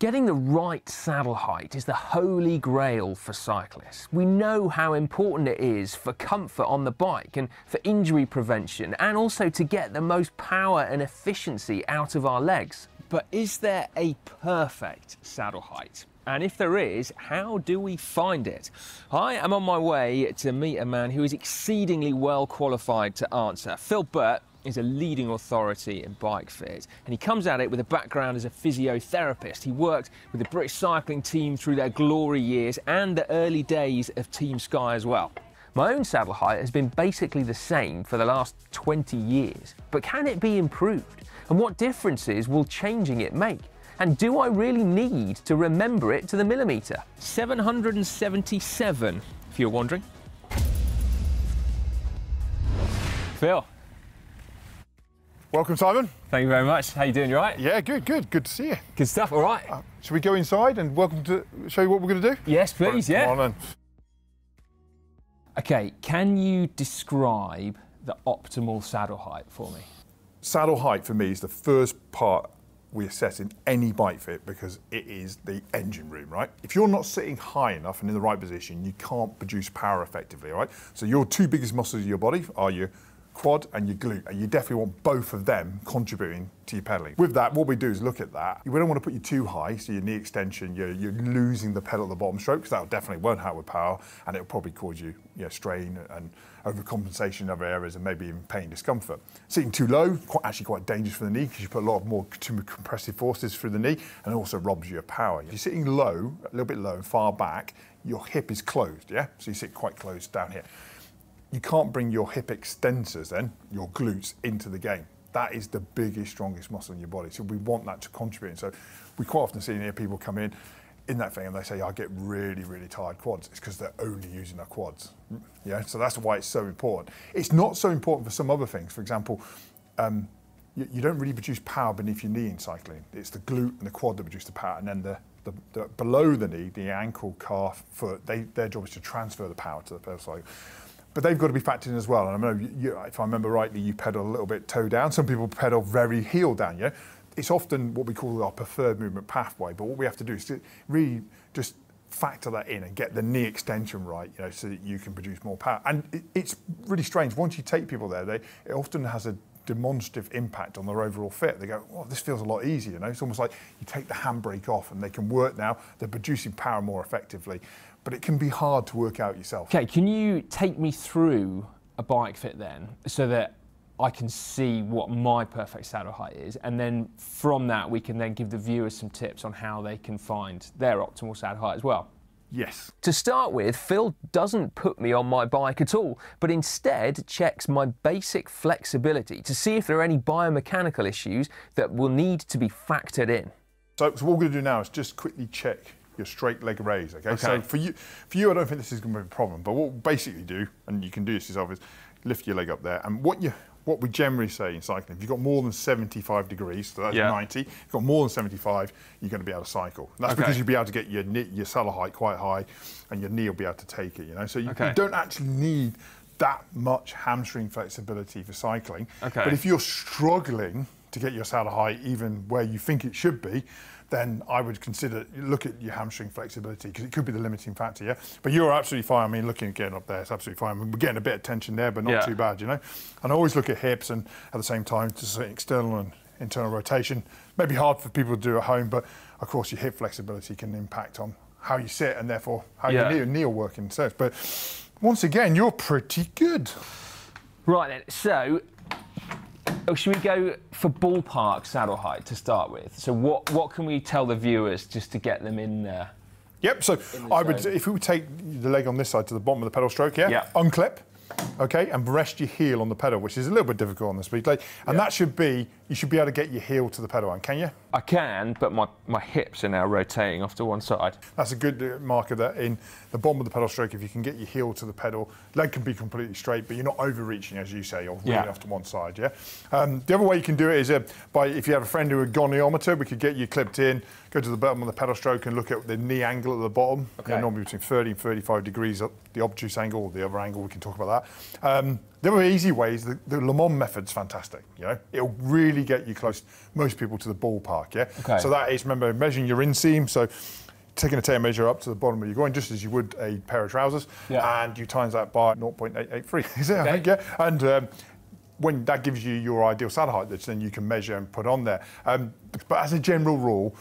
Getting the right saddle height is the holy grail for cyclists. We know how important it is for comfort on the bike and for injury prevention, and also to get the most power and efficiency out of our legs. But is there a perfect saddle height? And if there is, how do we find it? I am on my way to meet a man who is exceedingly well qualified to answer. Phil Burt is a leading authority in bike fit, and he comes at it with a background as a physiotherapist. He worked with the British cycling team through their glory years and the early days of Team Sky as well. My own saddle height has been basically the same for the last 20 years, but can it be improved? And what differences will changing it make? And do I really need to remember it to the millimetre? 777, if you're wondering. Phil. Welcome, Simon. Thank you very much. How you doing? You all right? Yeah, good. Good to see you. Good stuff. All right. Should we go inside and welcome to show you what we're going to do? Yes, please. Right, yeah. Come on then. Okay. Can you describe the optimal saddle height for me? Saddle height for me is the first part we assess in any bike fit because it is the engine room, right? If you're not sitting high enough and in the right position, you can't produce power effectively, all right? So your two biggest muscles of your body are your quad and your glute, and you definitely want both of them contributing to your pedaling. With that, what we do is look at that. We don't want to put you too high, so your knee extension, you're losing the pedal at the bottom stroke, because that definitely won't help with power, and it'll probably cause you strain and overcompensation in other areas, and maybe even pain, discomfort. Sitting too low, actually quite dangerous for the knee, because you put a lot of more compressive forces through the knee, and it also robs you of power. If you're sitting low, a little bit low and far back, your hip is closed, yeah? So you sit quite close down here. You can't bring your hip extensors then, your glutes, into the game. That is the biggest, strongest muscle in your body. So we want that to contribute. So we quite often see here people come in that thing and they say, I get really, really tired quads. It's because they're only using their quads. Yeah, so that's why it's so important. It's not so important for some other things. For example, you don't really produce power beneath your knee in cycling. It's the glute and the quad that produce the power, and then the below the knee, the ankle, calf, foot, their job is to transfer the power to the pedal cycle. But they've got to be factored in as well. And I know, if I remember rightly, you pedal a little bit toe down. Some people pedal very heel down, yeah? It's often what we call our preferred movement pathway, but what we have to do is to really just factor that in and get the knee extension right, so that you can produce more power. And it's really strange. Once you take people there, it often has a demonstrative impact on their overall fit. They go, oh, this feels a lot easier, It's almost like you take the handbrake off and they can work now. They're producing power more effectively. But it can be hard to work out yourself. Okay, can you take me through a bike fit then, so that I can see what my perfect saddle height is, and then from that we can then give the viewers some tips on how they can find their optimal saddle height as well? Yes. To start with, Phil doesn't put me on my bike at all, but instead checks my basic flexibility to see if there are any biomechanical issues that will need to be factored in. So what we're going to do now is just quickly check your straight leg raise, okay? So for you, I don't think this is going to be a problem, but what we basically do, and you can do this yourself, is lift your leg up there, and what we generally say in cycling, if you've got more than 75 degrees, so that's 90, if you've got more than 75, you're going to be able to cycle. And that's because you'll be able to get your saddle height quite high, and your knee will be able to take it, So you don't actually need that much hamstring flexibility for cycling. But if you're struggling to get your saddle height even where you think it should be, then I would look at your hamstring flexibility, because it could be the limiting factor, yeah? But you're absolutely fine. I mean, looking again up there, it's absolutely fine. We're getting a bit of tension there, but not too bad, And I always look at hips, and at the same time, just external and internal rotation. Maybe hard for people to do at home, but of course your hip flexibility can impact on how you sit and therefore how your knee will work in sense. But once again, you're pretty good. Right then, so should we go for ballpark saddle height to start with? So what can we tell the viewers just to get them in there? Yep, so if we would take the leg on this side to the bottom of the pedal stroke, unclip, okay, and rest your heel on the pedal, which is a little bit difficult on the speed leg, and that should be, you should be able to get your heel to the pedal, and can you? I can, but my hips are now rotating off to one side. That's a good marker that in the bottom of the pedal stroke, if you can get your heel to the pedal, leg can be completely straight, but you're not overreaching, as you say, or really off to one side, The other way you can do it is if you have a friend who a goniometer, we could get you clipped in, go to the bottom of the pedal stroke and look at the knee angle at the bottom. Normally between 30 and 35 degrees up the obtuse angle, or the other angle, we can talk about that. There are easy ways. The Le Mans method's fantastic. You know, it'll really get you close, most people, to the ballpark. Yeah. Okay. So that is, remember, measuring your inseam. So taking a tape measure up to the bottom of your groin, just as you would a pair of trousers, and you times that by 0.883. Is it? I think, yeah. And when that gives you your ideal saddle height, that then you can measure and put on there. But as a general rule,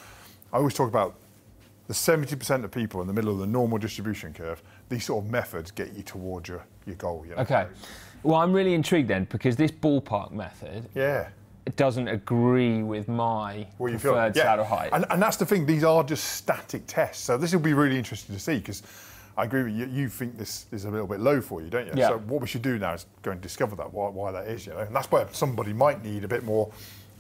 I always talk about the 70% of people in the middle of the normal distribution curve. These sort of methods get you towards your goal. You know? Okay. Well, I'm really intrigued then, because this ballpark method, it doesn't agree with my preferred saddle height. And that's the thing, these are just static tests. So this will be really interesting to see, because I agree with you, you think this is a little bit low for you, don't you? Yeah. So what we should do now is go and discover that, why that is, you know. And that's where somebody might need a bit more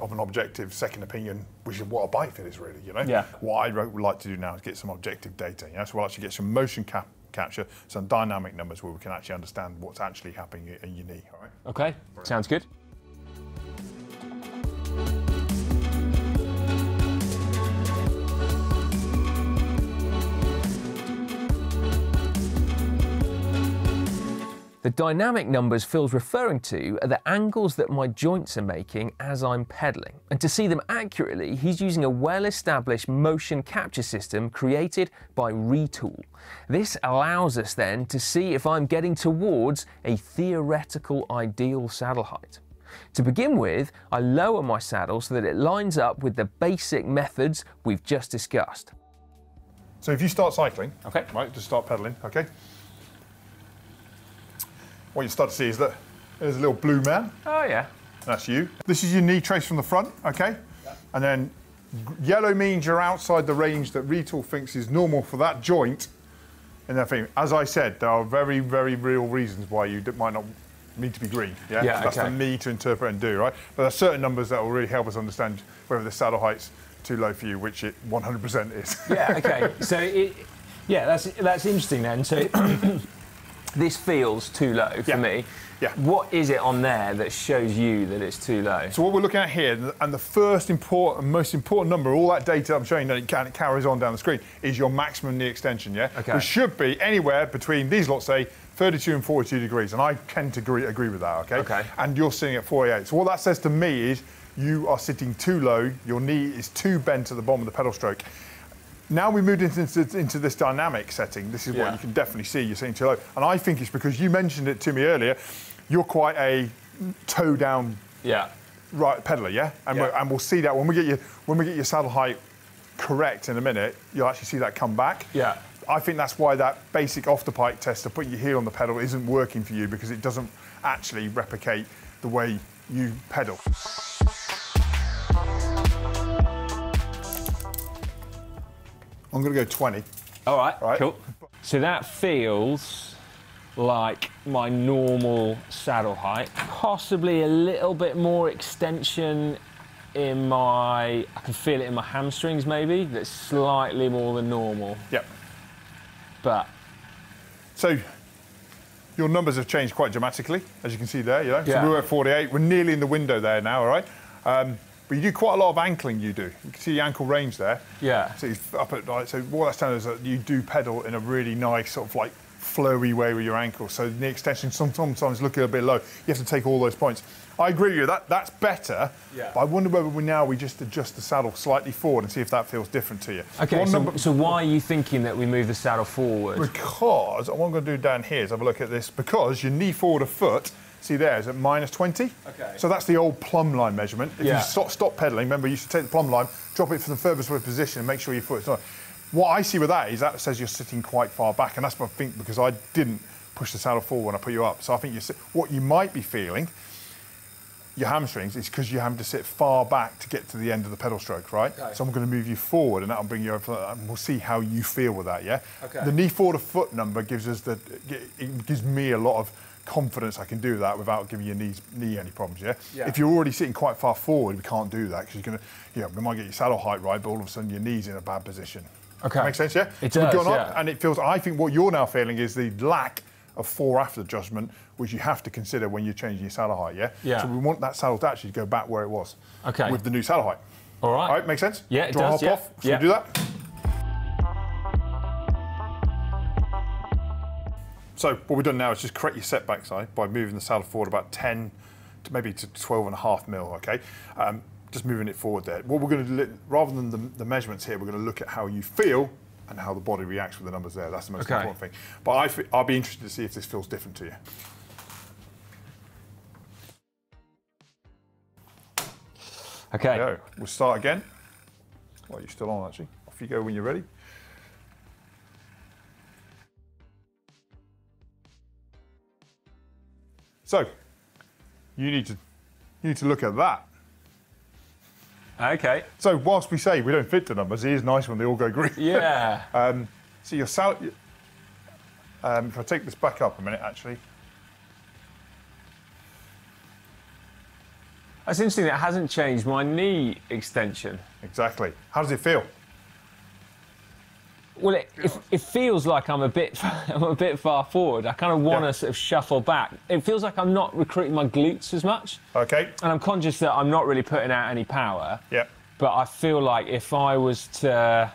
of an objective second opinion, which is what a bike fit is really, you know. Yeah. What I would like to do now is get some objective data, you know, so we'll actually get some motion capture, some dynamic numbers where we can actually understand what's actually happening in your knee, all right? Okay, sounds good. The dynamic numbers Phil's referring to are the angles that my joints are making as I'm pedalling. And to see them accurately, he's using a well-established motion capture system created by Retül. This allows us then to see if I'm getting towards a theoretical ideal saddle height. To begin with, I lower my saddle so that it lines up with the basic methods we've just discussed. So if you start cycling, okay, right, just start pedaling, okay? What you start to see is that there's a little blue man. Oh yeah. That's you. This is your knee trace from the front, okay? Yeah. And then yellow means you're outside the range that Retül thinks is normal for that joint in that thing. As I said, there are very, very real reasons why you might not need to be green. Yeah. That's for me to interpret and do, right? But there's certain numbers that will really help us understand whether the saddle height's too low for you, which it 100% is. Yeah. Okay. So that's interesting then. So. This feels too low for me. Yeah. What is it on there that shows you that it's too low? So what we're looking at here, and the first most important number, all that data I'm showing that it carries on down the screen, is your maximum knee extension, yeah? Okay. Which should be anywhere between, these lots say, 32 and 42 degrees, and I tend to agree with that, okay? Okay. And you're sitting at 48. So what that says to me is, you are sitting too low, your knee is too bent at the bottom of the pedal stroke. Now we moved into this dynamic setting, this is what you can definitely see, you're sitting too low. And I think it's because you mentioned it to me earlier, you're quite a toe down right pedaler, yeah? And we'll see that when we get your saddle height correct in a minute, you'll actually see that come back. Yeah. I think that's why that basic off the pike test to put your heel on the pedal isn't working for you, because it doesn't actually replicate the way you pedal. I'm going to go 20. All right, cool. So that feels like my normal saddle height. Possibly a little bit more extension in I can feel it in my hamstrings maybe, that's slightly more than normal. Yep. But. So your numbers have changed quite dramatically, as you can see there, you know? Yeah. So we were at 48, we're nearly in the window there now, all right? But you do quite a lot of ankling, you do. You can see the ankle range there. Yeah. So it's up at, right, so what that's telling us is that you do pedal in a really nice, sort of like flowy way with your ankles. So the extension sometimes look a bit low. You have to take all those points. I agree with you, that's better. Yeah. But I wonder whether we just adjust the saddle slightly forward and see if that feels different to you. Okay, so why are you thinking that we move the saddle forward? Because, what I'm going to do down here is have a look at this, because your knee forward a foot, see there, is at -20. Okay. So that's the old plumb line measurement. If you stop pedaling, remember you should take the plumb line, drop it from the furthest forward position and make sure your foot's not. What I see with that is that says you're sitting quite far back, and that's what I think, because I didn't push the saddle forward when I put you up. So I think what you might be feeling, your hamstrings, is because you're having to sit far back to get to the end of the pedal stroke, right? Okay. So I'm going to move you forward, and that'll bring you over, and we'll see how you feel with that, yeah? Okay. The knee forward a foot number gives me a lot of confidence I can do that without giving your knee any problems, yeah? If you're already sitting quite far forward, we can't do that, because you're going to, we might get your saddle height right, but all of a sudden your knee's in a bad position. Okay. Makes sense, yeah? It does, yeah. And it feels, I think what you're now feeling is the lack of fore-after adjustment, which you have to consider when you're changing your saddle height, yeah? Yeah. So we want that saddle to actually go back where it was. Okay. With the new saddle height. All right. All right, make sense? Yeah, it does, hop off? Should we do that? So what we've done now is just correct your setback side by moving the saddle forward about 10 to maybe to 12.5 mil, okay? Just moving it forward there. What we're going to do, rather than the measurements here, we're going to look at how you feel and how the body reacts with the numbers there. That's the most important thing. But I'll be interested to see if this feels different to you. Okay. Go. We'll start again. Well, you're still on, actually. Off you go when you're ready. So, you need to look at that. Okay. So whilst we say we don't fit the numbers, it is nice when they all go green. Yeah. So your if I take this back up a minute, actually. That's interesting. It hasn't changed my knee extension. Exactly. How does it feel? Well, it feels like I'm a bit far forward. I kind of want to sort of shuffle back. It feels like I'm not recruiting my glutes as much. Okay. And I'm conscious that I'm not really putting out any power. Yeah. But I feel like if I was to,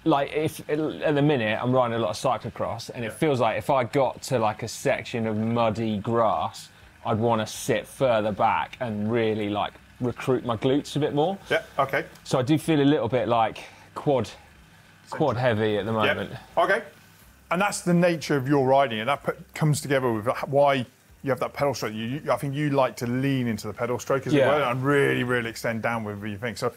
like, if at the minute I'm riding a lot of cyclocross, and it feels like if I got to like a section of muddy grass, I'd want to sit further back and really like recruit my glutes a bit more. Yeah. Okay. So I do feel a little bit like quad heavy at the moment. Yep. Okay. And that's the nature of your riding, and that comes together with why you have that pedal stroke. I think you like to lean into the pedal stroke as well and really, really extend down with your thing. So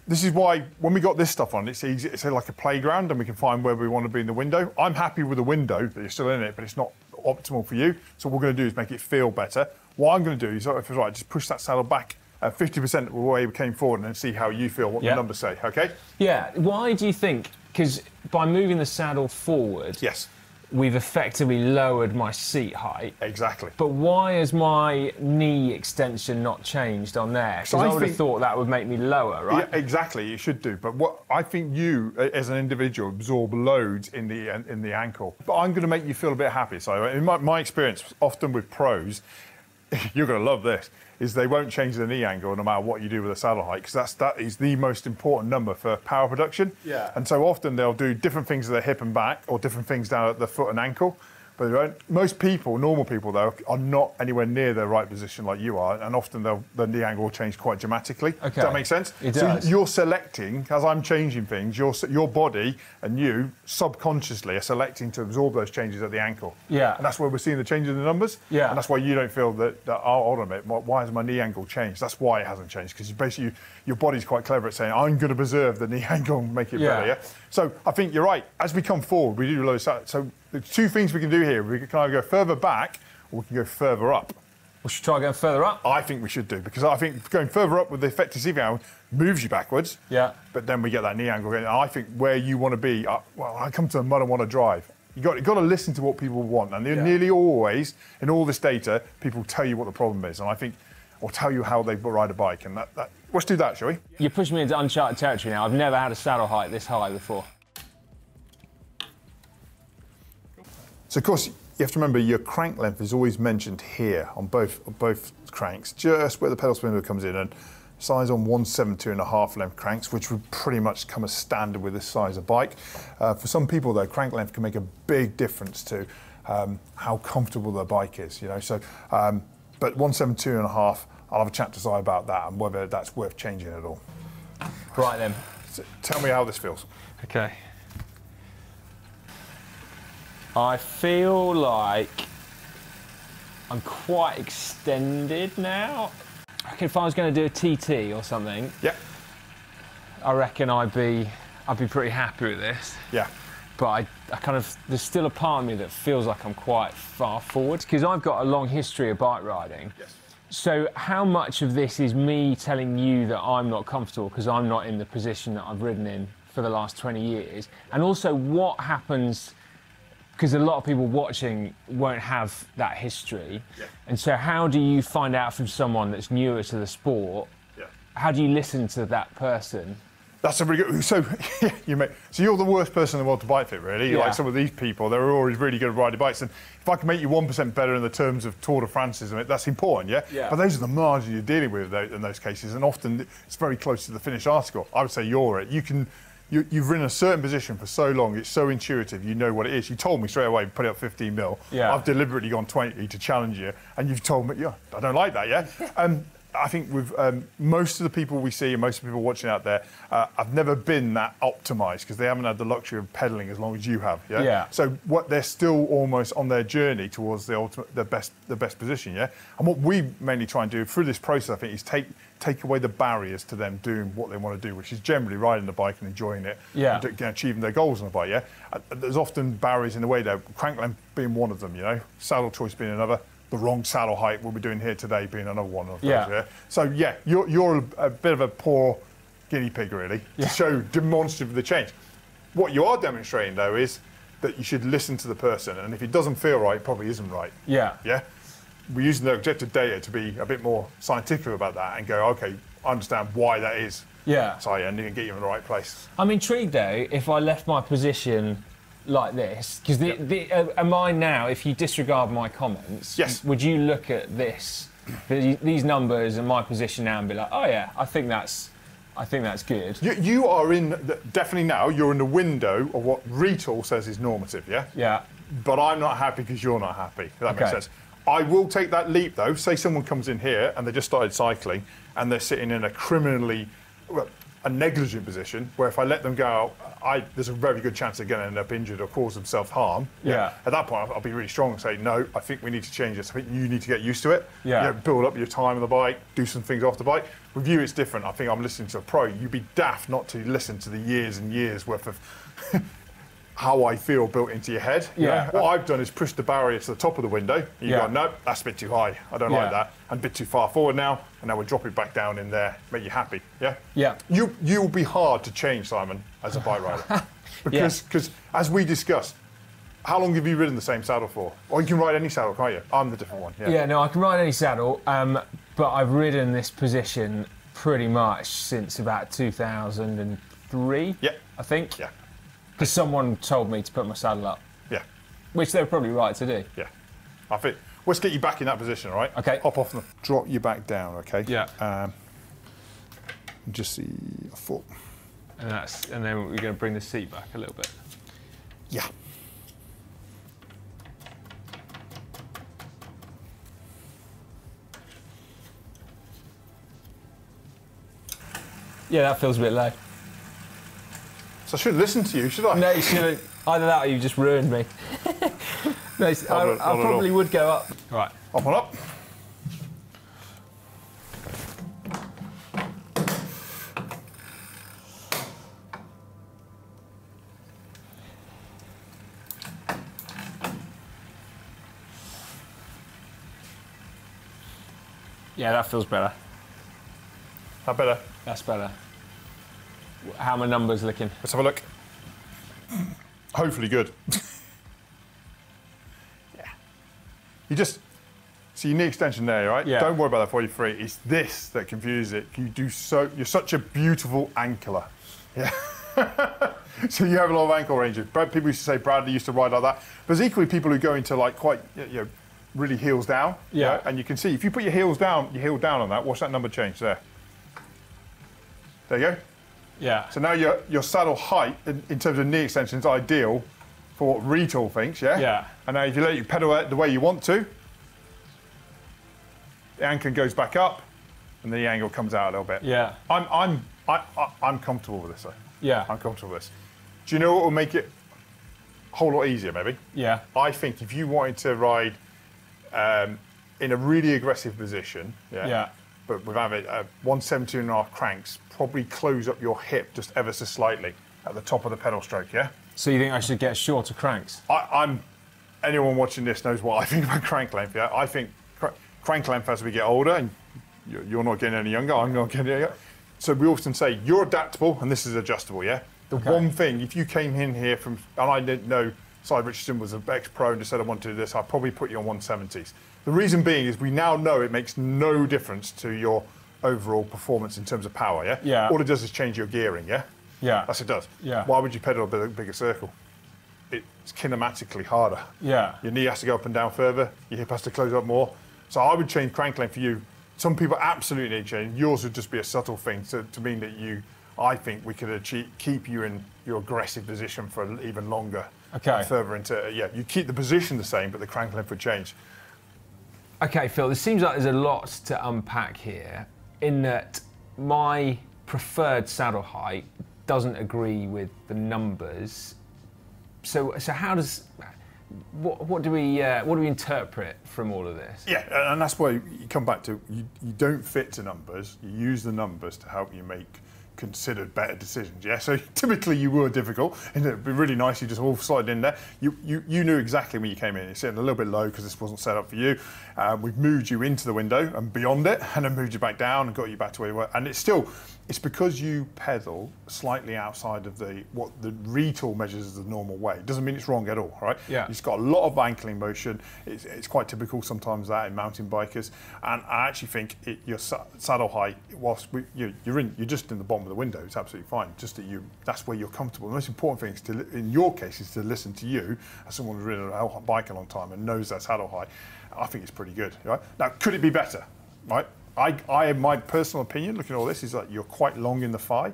this is why when we got this stuff on, it's easy. It's like a playground, and we can find where we want to be in the window. I'm happy with the window that you're still in it, but it's not optimal for you. So what we're going to do is make it feel better. What I'm going to do is, if it's right, just push that saddle back 50% of the way we came forward, and then see how you feel, what the numbers say, okay? Yeah, why do you think, because by moving the saddle forward, yes, we've effectively lowered my seat height. Exactly. But why has my knee extension not changed on there? Because I would have thought that would make me lower, right? Yeah, exactly, you should do. But what I think you, as an individual, absorb loads in the ankle. But I'm going to make you feel a bit happy. So in my experience, often with pros, you're going to love this, is they won't change the knee angle no matter what you do with the saddle height, because that is the most important number for power production. Yeah. And so often they'll do different things at the hip and back, or different things down at the foot and ankle. But they won't. Most people, normal people though, are not anywhere near their right position like you are, and often the knee angle will change quite dramatically. Okay. Does that make sense? It does. So you're selecting, as I'm changing things, your body and you subconsciously are selecting to absorb those changes at the ankle. Yeah. And that's where we're seeing the change in the numbers. Yeah. And that's why you don't feel that oh, hold on a minute, why has my knee angle changed? That's why it hasn't changed, because basically your body's quite clever at saying, I'm going to preserve the knee angle and make it better, yeah? So I think you're right. As we come forward, we do loads. So the two things we can do here, we can either go further back or we can go further up. We should try going further up? I think we should do, because I think going further up with the effective seat angle moves you backwards. Yeah. But then we get that knee angle. And I think where you want to be, well, I come to the mud and want to drive. You've got to listen to what people want. And nearly always, in all this data, people tell you what the problem is. And I think, or tell you how they ride a bike. And let's do that, shall we? You're pushing me into uncharted territory now. I've never had a saddle height this high before. So, of course, you have to remember your crank length is always mentioned here on both cranks, just where the pedal spindle comes in, and size on 172.5 length cranks, which would pretty much come as standard with this size of bike. For some people, though, crank length can make a big difference to how comfortable their bike is, you know. So, but 172.5, I'll have a chat to Si about that and whether that's worth changing at all. Right then. So tell me how this feels. Okay. I feel like I'm quite extended now. I reckon if I was going to do a TT or something, I reckon I'd be pretty happy with this. Yeah. But I kind of, there's still a part of me that feels like I'm quite far forward, because I've got a long history of bike riding. Yes. So how much of this is me telling you that I'm not comfortable because I'm not in the position that I've ridden in for the last 20 years? And also what happens, because a lot of people watching won't have that history. Yeah. And so how do you find out from someone that's newer to the sport, how do you listen to that person? That's a really good, so you're the worst person in the world to bike fit, really. Like some of these people, they're always really good at riding bikes. And if I can make you 1% better in the terms of Tour de France's, that's important, yeah? But those are the margins you're dealing with in those cases, and often it's very close to the finished article. I would say you're it. You you've ridden a certain position for so long, it's so intuitive, you know what it is. You told me straight away, put it up 15 mil. Yeah. I've deliberately gone 20 to challenge you, and you've told me, yeah, I don't like that, yeah? I think with most of the people we see and most of the people watching out there, I've never been that optimised because they haven't had the luxury of pedalling as long as you have. Yeah. Yeah. So what they're still almost on their journey towards the best position. Yeah. And what we mainly try and do through this process, I think, is take away the barriers to them doing what they want to do, which is generally riding the bike and enjoying it. Yeah. And achieving their goals on the bike. Yeah. There's often barriers in the way though. Crank length being one of them. You know. Saddle choice being another. The wrong saddle height, what we're doing here today, being another one of those. Yeah. So yeah, you're a bit of a poor guinea pig, really, to show demonstratively the change. What you are demonstrating, though, is that you should listen to the person, and if it doesn't feel right, it probably isn't right. Yeah. Yeah. We're using the objective data to be a bit more scientific about that and go, okay, I understand why that is. Yeah. So and get you in the right place. I'm intrigued though if I left my position like this, because am I now, if you disregard my comments, yes, would you look at this, these numbers and my position now and be like, oh yeah, I think that's good. You are in, definitely now, you're in the window of what Retül says is normative, yeah? Yeah. But I'm not happy because you're not happy, if that makes sense. I will take that leap though. Say someone comes in here and they just started cycling and they're sitting in a negligent position where if I let them go, there's a very good chance they're going to end up injured or cause themselves harm. Yeah. At that point, I'll be really strong and say, no, I think we need to change this. I think you need to get used to it. Yeah. You know, build up your time on the bike, do some things off the bike. With you, it's different. I think I'm listening to a pro. You'd be daft not to listen to the years and years worth of how I feel built into your head. Yeah. You know? What I've done is push the barrier to the top of the window. You go, no, that's a bit too high. I don't like that. I'm a bit too far forward now, and now we'll drop it back down in there, make you happy. Yeah. Yeah. You'll be hard to change, Simon, as a bike rider, because as we discussed, how long have you ridden the same saddle for? Or you can ride any saddle, can't you? I'm the different one. Yeah. No, I can ride any saddle, but I've ridden this position pretty much since about 2003. Yeah. I think. Yeah. Because someone told me to put my saddle up. Yeah. Which they were probably right to do. Yeah. I think, let's get you back in that position, all right? Okay. Hop off and drop you back down, okay? Yeah. Just see a foot. And then we're going to bring the seat back a little bit. Yeah. Yeah, that feels a bit low. So I shouldn't listen to you, should I? No, you shouldn't. Either that or you just ruined me. No, I probably would go up. Right. Up and up. Yeah, that feels better. That better? That's better. How are my numbers looking? Let's have a look. Hopefully good. Yeah. You just see your knee extension there, right? Yeah. Don't worry about that 43. It's this that confuses it. You're such a beautiful ankler. Yeah. So you have a lot of ankle ranges. People used to say Bradley used to ride like that. But there's equally people who go into like quite, really heels down. Yeah. And you can see if you put your heel down on that. Watch that number change there. There you go. Yeah. So now your saddle height in terms of knee extension is ideal for what Retül thinks, yeah? Yeah. And now if you let you pedal it the way you want to, the anchor goes back up and the angle comes out a little bit. Yeah. I'm comfortable with this though. Yeah. I'm comfortable with this. Do you know what will make it a whole lot easier maybe? Yeah. I think if you wanted to ride in a really aggressive position, Yeah. but with having 172.5 cranks, probably close up your hip just ever so slightly at the top of the pedal stroke, yeah? So you think I should get shorter cranks? Anyone watching this knows what I think about crank length, yeah? I think crank length as we get older, and you're not getting any younger, I'm not getting any younger. So we often say, you're adaptable, and this is adjustable, yeah? The one thing, if you came in here from, and I didn't know Si Richardson was an ex-pro and just said I want to do this, I'd probably put you on 170s. The reason being is we now know it makes no difference to your overall performance in terms of power, yeah? Yeah. All it does is change your gearing, yeah? Yeah. That's what it does. Yeah. Why would you pedal a bigger circle? It's kinematically harder. Yeah. Your knee has to go up and down further, your hip has to close up more. So I would change crank length for you. Some people absolutely need change. Yours would just be a subtle thing to mean that you I think we could keep you in your aggressive position for even longer. Okay. Further into, you keep the position the same, but the crank length would change. Okay, Phil, this seems like there's a lot to unpack here, in that my preferred saddle height doesn't agree with the numbers. So how does, what do we interpret from all of this? Yeah, and that's why you come back to, you don't fit to numbers, you use the numbers to help you make considered better decisions, yeah? So typically you were difficult, and it'd be really nice you just all slotted in there. You knew exactly when you came in. You're sitting a little bit low because this wasn't set up for you. We've moved you into the window and beyond it, and then moved you back down and got you back to where you were. And it's because you pedal slightly outside of what the Retül measures as the normal way. It doesn't mean it's wrong at all, right? Yeah. It's got a lot of ankling motion. It's quite typical sometimes that in mountain bikers. And I actually think your saddle height, whilst you're just in the bottom of the window, it's absolutely fine. Just that that's where you're comfortable. The most important thing is in your case, is to listen to you as someone who's ridden a bike a long time and knows that saddle height. I think it's pretty good, right? Now, could it be better, right? My personal opinion, looking at all this, is that you're quite long in the thigh,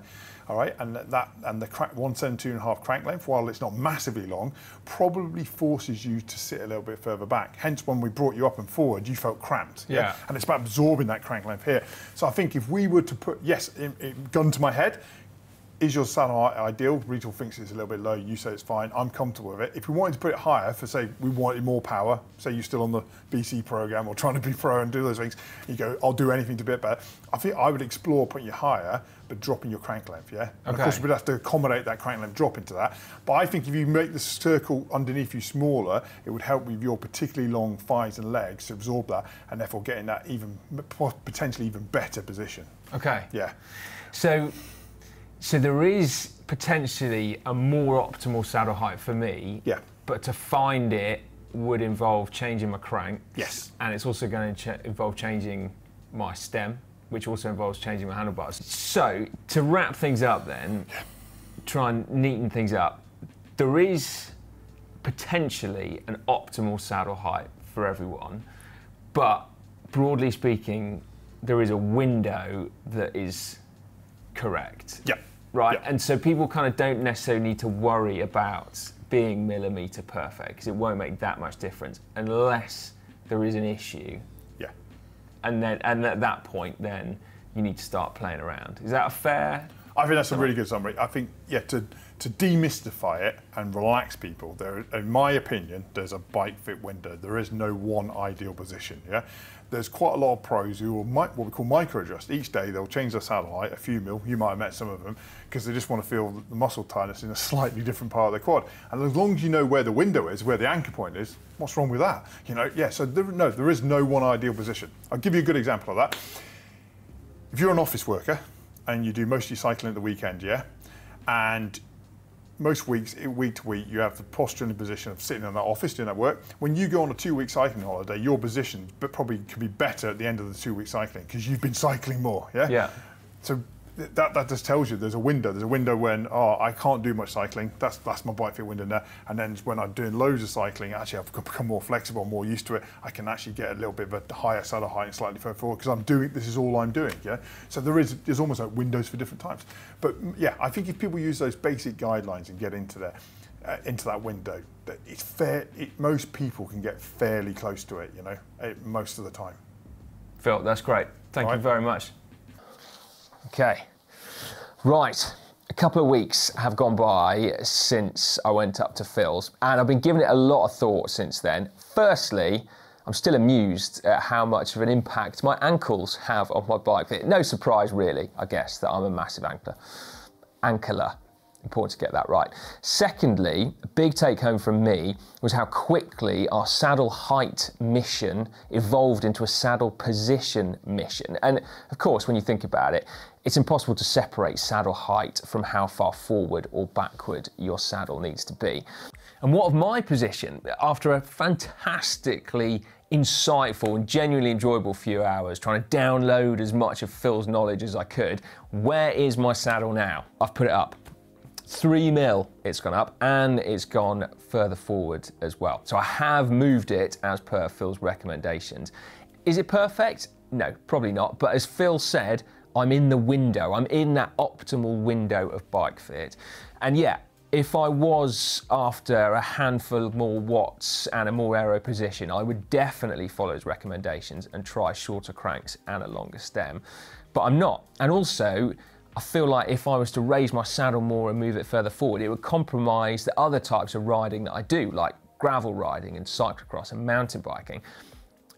all right, and the 172.5 crank length, while it's not massively long, probably forces you to sit a little bit further back. Hence, when we brought you up and forward, you felt cramped. Yeah. And it's about absorbing that crank length here. So I think if we were to put, gun to my head, is your saddle height ideal? Retül thinks it's a little bit low, you say it's fine, I'm comfortable with it. If we wanted to put it higher, for say we wanted more power, say you're still on the BC program or trying to be pro and do those things, you go, I'll do anything to be a bit better. I think I would explore putting you higher, but dropping your crank length, yeah? And of course we'd have to accommodate that crank length drop into that. But I think if you make the circle underneath you smaller, it would help with your particularly long thighs and legs to absorb that, and therefore getting that potentially even better position. Okay. Yeah. So there is potentially a more optimal saddle height for me. Yeah. But to find it would involve changing my crank. Yes. And it's also going to involve changing my stem, which also involves changing my handlebars. So to wrap things up then, try and neaten things up, there is potentially an optimal saddle height for everyone, but broadly speaking, there is a window that is correct. Yeah. Right, yeah. And so people kind of don't necessarily need to worry about being millimetre perfect, because it won't make that much difference unless there is an issue. Yeah. And at that point, then you need to start playing around. Is that a fair? I think that's a really good summary. I think, to demystify it and relax people, in my opinion, there's a bike fit window. There is no one ideal position, yeah? There's quite a lot of pros who will what we call micro adjust. Each day they'll change their saddle height a few mil. You might have met some of them, because they just want to feel the muscle tightness in a slightly different part of their quad. And as long as you know where the window is, where the anchor point is, what's wrong with that? So there is no one ideal position. I'll give you a good example of that. If you're an office worker and you do most of your cycling at the weekend, yeah, and most weeks, week to week, you have the posture and the position of sitting in that office doing that work. When you go on a 2-week cycling holiday, your position probably can be better at the end of the 2-week cycling because you've been cycling more, yeah? Yeah. So that just tells you there's a window. There's a window when, I can't do much cycling. That's my bike fit window now. And then when I'm doing loads of cycling, actually I've become more flexible, more used to it. I can actually get a little bit of a higher saddle height and slightly further forward because this is all I'm doing, yeah? So there's almost like windows for different types. But yeah, I think if people use those basic guidelines and get into that window, that it's fair. Most people can get fairly close to it, most of the time. Phil, that's great. Thank you very much. Okay, right. A couple of weeks have gone by since I went up to Phil's, and I've been giving it a lot of thought since then. Firstly, I'm still amused at how much of an impact my ankles have on my bike fit. No surprise, really, I guess, that I'm a massive ankler. Important to get that right. Secondly, a big take home from me was how quickly our saddle height mission evolved into a saddle position mission. And of course, when you think about it, it's impossible to separate saddle height from how far forward or backward your saddle needs to be. And what of my position? After a fantastically insightful and genuinely enjoyable few hours trying to download as much of Phil's knowledge as I could, where is my saddle now? I've put it up. 3 mil it's gone up, and it's gone further forward as well. So I have moved it as per Phil's recommendations. Is it perfect? No, probably not. But as Phil said, I'm in the window, I'm in that optimal window of bike fit. And yeah, if I was after a handful more watts and a more aero position, I would definitely follow his recommendations and try shorter cranks and a longer stem. But I'm not. And also, I feel like if I was to raise my saddle more and move it further forward, it would compromise the other types of riding that I do, like gravel riding and cyclocross and mountain biking.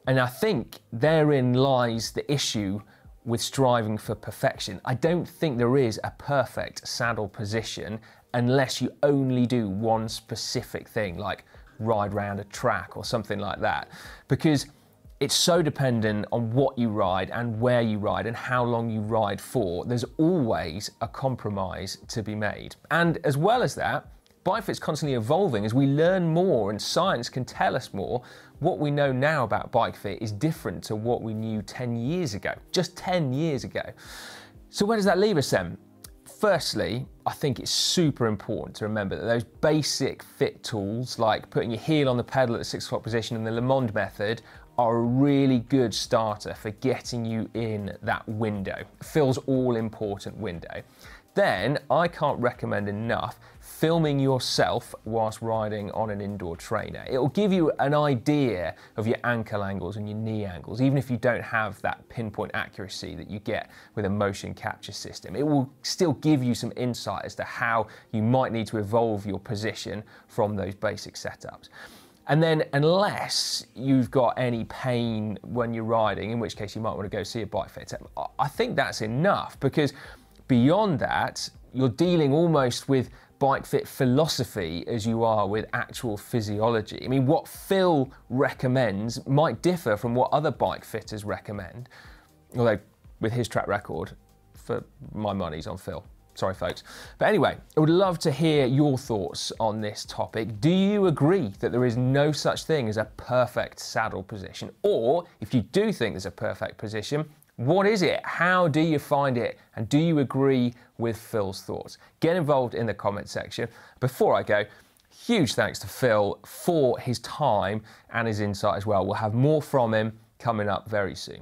And I think therein lies the issue with striving for perfection. I don't think there is a perfect saddle position unless you only do one specific thing, like ride round a track or something like that, because it's so dependent on what you ride and where you ride and how long you ride for. There's always a compromise to be made. And as well as that, bike fit's constantly evolving. As we learn more and science can tell us more, what we know now about bike fit is different to what we knew 10 years ago, just 10 years ago. So where does that leave us then? Firstly, I think it's super important to remember that those basic fit tools, like putting your heel on the pedal at the 6 o'clock position and the Le Monde method, are a really good starter for getting you in that window, Phil's all-important window. Then, I can't recommend enough filming yourself whilst riding on an indoor trainer. It will give you an idea of your ankle angles and your knee angles, even if you don't have that pinpoint accuracy that you get with a motion capture system. It will still give you some insight as to how you might need to evolve your position from those basic setups. And then unless you've got any pain when you're riding, in which case you might want to go see a bike fit, I think that's enough, because beyond that, you're dealing almost with bike fit philosophy as you are with actual physiology. I mean, what Phil recommends might differ from what other bike fitters recommend, although with his track record, for my money's on Phil. Sorry, folks. But anyway, I would love to hear your thoughts on this topic. Do you agree that there is no such thing as a perfect saddle position? Or if you do think there's a perfect position, what is it? How do you find it? And do you agree with Phil's thoughts? Get involved in the comment section. Before I go, huge thanks to Phil for his time and his insight as well. We'll have more from him coming up very soon.